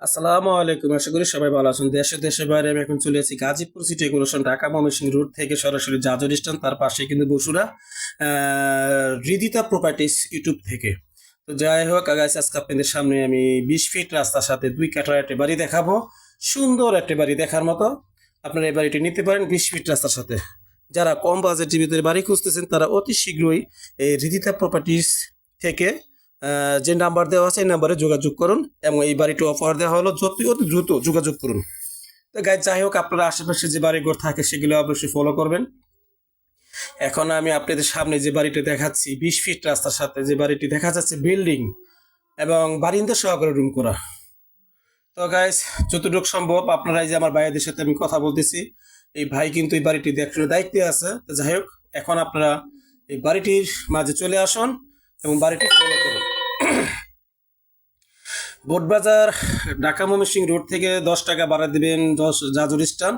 আসসালামু আলাইকুম। আশা করি সবাই ভালো আছেন। দেশের বাইরে আমি এখন চলে এসেছি Gazipur city corporation, Dhaka Mymensingh road থেকে সরাসরি জাজর স্ট্যান্ড, তার পাশে কিন্তু বসুরা হৃদিতা প্রপার্টিস ইউটিউব থেকে। তো যাই হোক গাইস, আজকে আপনাদের সামনে আমি 20 ফিট রাস্তার সাথে 2 কাঠার একটা বাড়ি দেখাবো। সুন্দর একটা বাড়ি দেখার মতো। আপনারা এই বাড়িটি নিতে পারেন 20 ফিট রাস্তার সাথে। যারা কম বাজেটের ভিতরে বাড়ি খুঁজতেছেন তারা অতি শীঘ্রই এই হৃদিতা প্রপার্টিস থেকে যে নাম্বার দেওয়া আছে এই নাম্বারে যোগাযোগ করুন এবং এই বাড়িটি অফার দেওয়া হলো, যত অতি দ্রুত যোগাযোগ করুন। তো গাইজ, যাই হোক, আপনারা আশেপাশে যে বাড়িঘর থাকে সেগুলো অবশ্যই ফলো করবেন। এখন আমি আপনাদের সামনে যে বাড়িটি দেখাচ্ছি 20 ফিট রাস্তার সাথে যে বাড়িটি দেখা যাচ্ছে, বিল্ডিং এবং বারিন্দা সহকারে রুম করা। তো গাইজ, যতটুকু সম্ভব আপনারা, এই যে আমার ভাইদের সাথে আমি কথা বলতেছি, এই ভাই কিন্তু এই বাড়িটি দেখানোর দায়িত্বে আছে। তো যাই হোক, এখন আপনারা এই বাড়িটির মাঝে চলে আসুন এবং বাড়িটি ফলো করুন। বোটবাজার ঢাকা ময়মনসিংহ রোড থেকে 10 টাকা ভাড়া দিবেন, জাজর স্ট্যান্ড।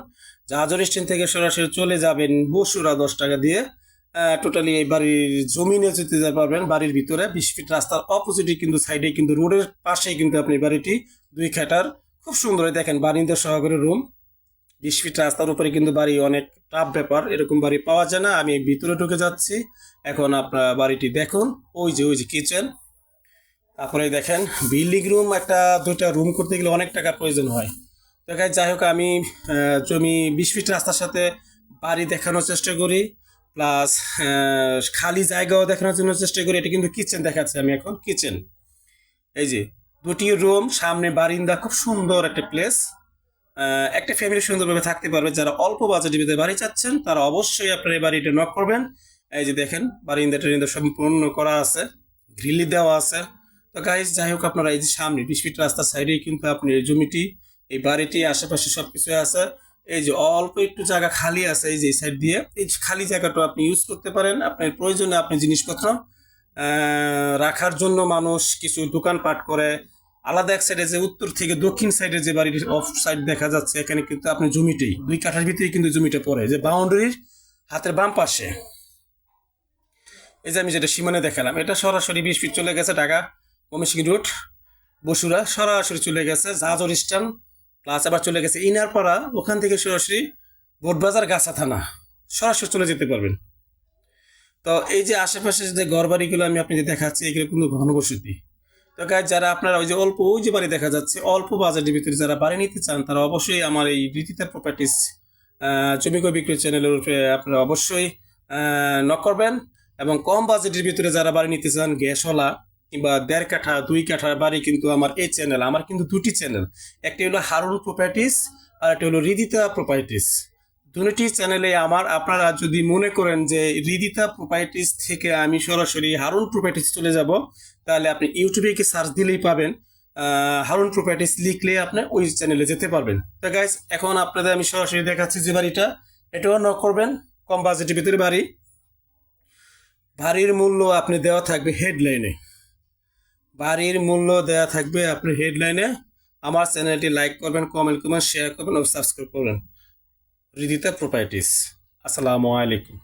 জাজর স্ট্যান্ড থেকে সরাসরি চলে যাবেন বসুরা 10 টাকা দিয়ে। টোটালি এই বাড়ির জমিনে যেতে পারবেন। বাড়ির ভিতরে 20 ফিট রাস্তার অপোজিটে কিন্তু সাইডে কিন্তু রোডের পাশেই কিন্তু আপনি বাড়িটি 2 কাঠার খুব সুন্দর দেখেন বারিন্দা সহকারে রুম। 20 ফিট রাস্তার উপরে কিন্তু বাড়ি অনেক টাফ ব্যাপার, এরকম বাড়ি পাওয়া যায় না। আমি ভিতরে ঢুকে যাচ্ছি, এখন আপনার বাড়িটি দেখুন। ওই যে কিচেন, তারপরে দেখেন বিল্ডিং রুম, একটা দুইটা রুম করতে গেলে অনেক টাকার প্রয়োজন হয়। তো গাইস, যাই হোক, আমি জমি 20 ফিট রাস্তার সাথে বাড়ি দেখানোর চেষ্টা করি, প্লাস খালি জায়গাও দেখানোর জন্য চেষ্টা করি। এটা কিন্তু কিচেন দেখাচ্ছি আমি এখন, কিচেন। এই যে দুটি রুম, সামনে বারিন্দা, খুব সুন্দর একটা প্লেস। একটা ফ্যামিলি সুন্দরভাবে থাকতে পারবে। যারা অল্প বাজেটের ভিতরে বাড়ি চাচ্ছেন তারা অবশ্যই আপনার এই বাড়িটা নক করবেন। এই যে দেখেন বারিন্দা টারিন্দা সম্পূর্ণ করা আছে, গ্রিলি দেওয়া আছে। তো গাইজ, যাই হোক, আপনারা এই যে সামনে 20 ফিট রাস্তার সাইডেই কিন্তু আপনি এই জমিটি, এই বাড়িটি, আশেপাশে সবকিছু আছে। এই যে অল্প একটু জায়গা খালি আছে, এই যে সাইড দিয়ে, এই খালি জায়গাটা আপনি ইউজ করতে পারেন আপনার প্রয়োজনে। আপনি জিনিসপত্র রাখার জন্য মানুষ কিছু দোকানপাট করে। আলাদা এক সাইডে, যে উত্তর থেকে দক্ষিণ সাইডে যে বাড়ির অফ সাইড দেখা যাচ্ছে, এখানে কিন্তু আপনি জমিটাই 2 কাঠার ভিতরে কিন্তু জমিটা পড়ে, যে বাউন্ডারির হাতের বাম পাশে। এই যে আমি যেটা সীমানে দেখালাম, এটা সরাসরি 20 ফিট চলে গেছে ঢাকা ময়মনসিংহ রোড বসুরা, সরাসরি চলে গেছে জাজর স্ট্যান্ড, প্লাস আবার চলে গেছে ইনারপাড়া। ওখান থেকে সরাসরি বোটবাজার গাছা থানা সরাসরি চলে যেতে পারবেন। তো এই যে আশেপাশে যে ঘর বাড়িগুলো আমি আপনাদের দেখাচ্ছি, এগুলো কিন্তু ঘনবসতি। তো গাইজ, যারা আপনারা ওই যে অল্প, ওই যে বাড়ি দেখা যাচ্ছে, অল্প বাজেটের ভিতরে যারা বাড়ি নিতে চান তারা অবশ্যই আমার এই রীতিতা প্রপার্টিস জমি ক্রয় বিক্রয় চ্যানেলের উপরে আপনারা অবশ্যই নক করবেন। এবং কম বাজেটের ভিতরে যারা বাড়ি নিতে চান, গ্যাসওয়ালা কিংবা 1.5 কাঠা 2 কাঠার বাড়ি, কিন্তু আমার এই চ্যানেল, আমার কিন্তু দুটি চ্যানেল, একটি হলো হারুন প্রপার্টিস আর একটি হলো হৃদিতা প্রপার্টিস। দুটি চ্যানেলে আমার, আপনারা যদি মনে করেন যে হৃদিতা প্রপার্টিস থেকে আমি সরাসরি হারুন প্রপার্টিস চলে যাব, তাহলে আপনি ইউটিউবে কি সার্চ দিলেই পাবেন। হারুন প্রপার্টিস লিখলে আপনি ওই চ্যানেলে যেতে পারবেন। তো গাইস, এখন আপনাদের আমি সরাসরি দেখাচ্ছি যে বাড়িটা, এটাও নক করবেন। কম বাজেটের ভিতরে বাড়ি। বাড়ির মূল্য আপনি দেওয়া থাকবে হেডলাইনে, বাড়ির মূল্য দেওয়া থাকবে আপনি হেডলাইনে। আমার চ্যানেলটি লাইক করবেন, কমেন্ট করবেন, শেয়ার করবেন ও সাবস্ক্রাইব করবেন। হৃদিতা প্রপার্টিস। আসসালামু আলাইকুম।